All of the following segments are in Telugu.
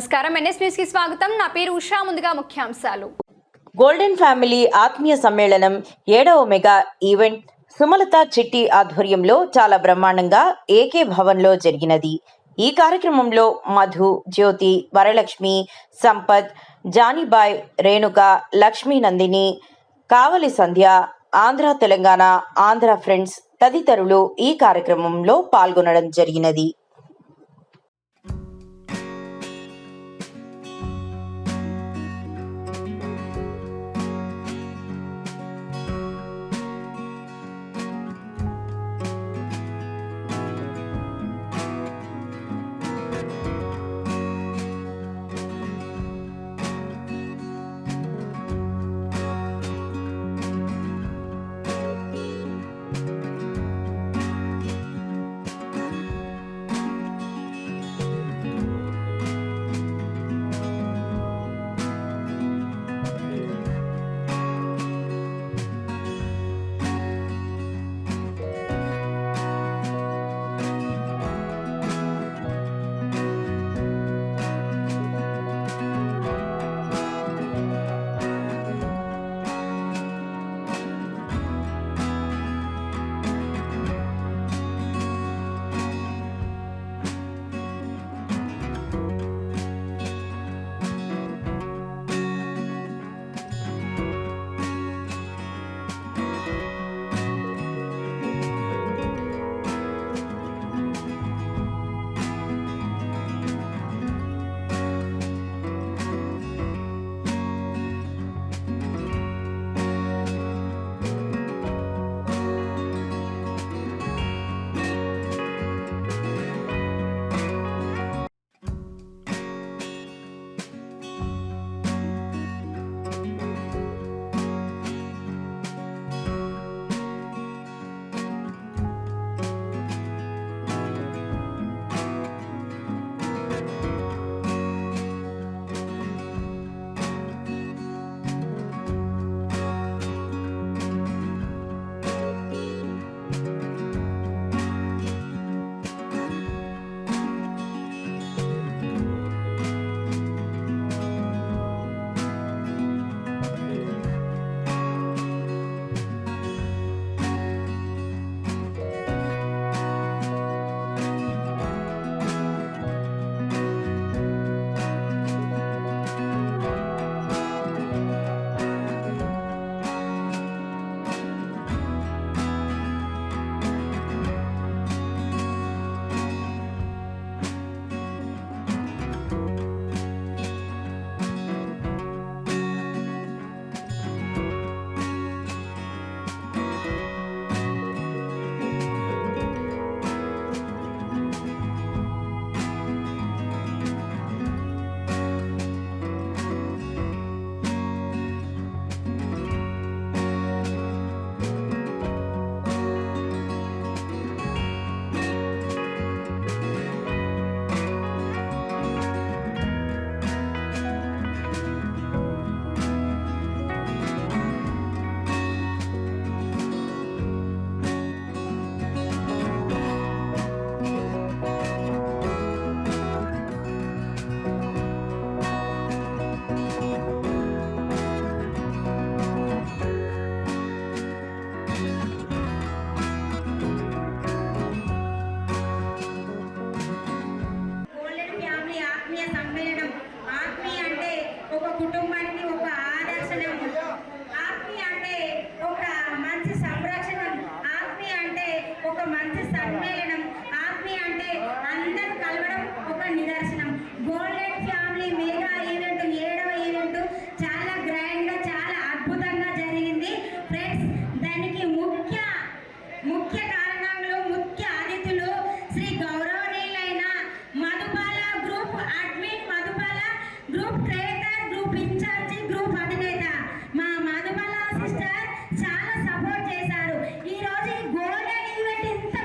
నమస్కారం, ఎన్ఎస్ న్యూస్ కి స్వాగతం. నా పేరు ఉషా. ముందుగా ముఖ్యాంశాలు. గోల్డెన్ ఫ్యామిలీ ఆత్మీయ సమ్మేళనం 7వ మెగా ఈవెంట్ సుమలత చిట్టి ఆధ్వర్యంలో చాలా బ్రహ్మాండంగా ఏకే భవన్లో జరిగినది. ఈ కార్యక్రమంలో మధు, జ్యోతి, వరలక్ష్మి, సంపత్, జానీబాయ్, రేణుక, లక్ష్మీ నందిని, కావలి సంధ్య, ఆంధ్ర తెలంగాణ, ఆంధ్ర ఫ్రెండ్స్ తదితరులు ఈ కార్యక్రమంలో పాల్గొనడం జరిగినది. కుటుంబానికి ఒక ఆదర్శనం. ఆత్మీ అంటే ఒక మంచి సంరక్షణం. ఆత్మీ అంటే ఒక మంచి సమ్మేళనం. ఆత్మీ అంటే అందరూ కలవడం ఒక నిదర్శనం. గోల్డెన్ ఫ్యామిలీ మెగా ఈవెంట్ 7వ ఈవెంట్ చాలా గ్రాండ్ గా, చాలా అద్భుతంగా జరిగింది ఫ్రెండ్స్. దానికి ముఖ్య కారణంలో ముఖ్య అతిథులు శ్రీ గౌరవనీయులైన Madhubala group admin, Madhubala group trader, group in charge, group అధినేత మా మధుబాల సిస్టర్ చాలా సపోర్ట్ చేశారు. ఈ రోజు ఈ గోల్డెన్ ఈవెంట్ ఇంత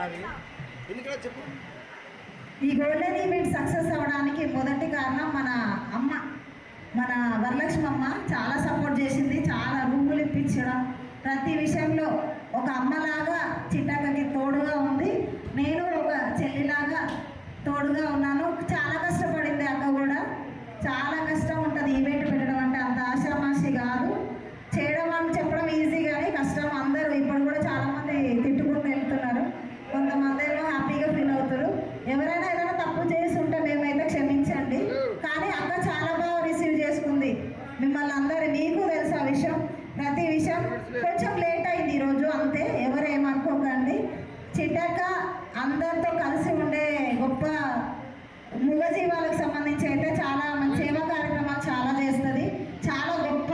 నాది ఎందుకంటే చెప్పు. ఈ గోల్డెన్ ఈవెంట్ సక్సెస్ అవ్వడానికి మొదటి కారణం మన అమ్మ, మన వరలక్ష్మి అమ్మ చాలా సపోర్ట్ చేసింది. చాలా రూములు ఇప్పించడం, ప్రతి విషయంలో ఒక అమ్మలాగా చిట్టక్కకి తోడుగా ఉంది. నేను ఒక చెల్లిలాగా తోడుగా ఉన్నాను. చాలా కష్టపడింది అక్క కూడా. చాలా కష్టం ఉంటుంది ఈవెంట్ పెట్టడం అంటే, అంత ఆషామాషి కాదు. చేయడం అని చెప్పడం ఈజీ కానీ కష్టం. అందరూ ఇప్పుడు కూడా చాలామంది తిట్టుకుంటూ వెళ్తున్నారు, కొంతమంది ఏమో హ్యాపీగా ఫీల్ అవుతారు. ఎవరైనా ఏదైనా తప్పు చేసి ఉంటే మేమైతే క్షమించండి. కానీ అక్క చాలా బాగా రిసీవ్ చేసుకుంది మిమ్మల్ని అందరు. మీకు తెలుసు ఆ విషయం, ప్రతి విషయం. కొంచెం లేట్ అయింది ఈరోజు, అంతే, ఎవరేమనుకోకండి. చిట్టక్క అందరితో కలిసి ఉండే గొప్ప మూగజీవాలకు సంబంధించి అయితే చాలా మంచి సేవా కార్యక్రమాలు చాలా చేస్తుంది. చాలా గొప్ప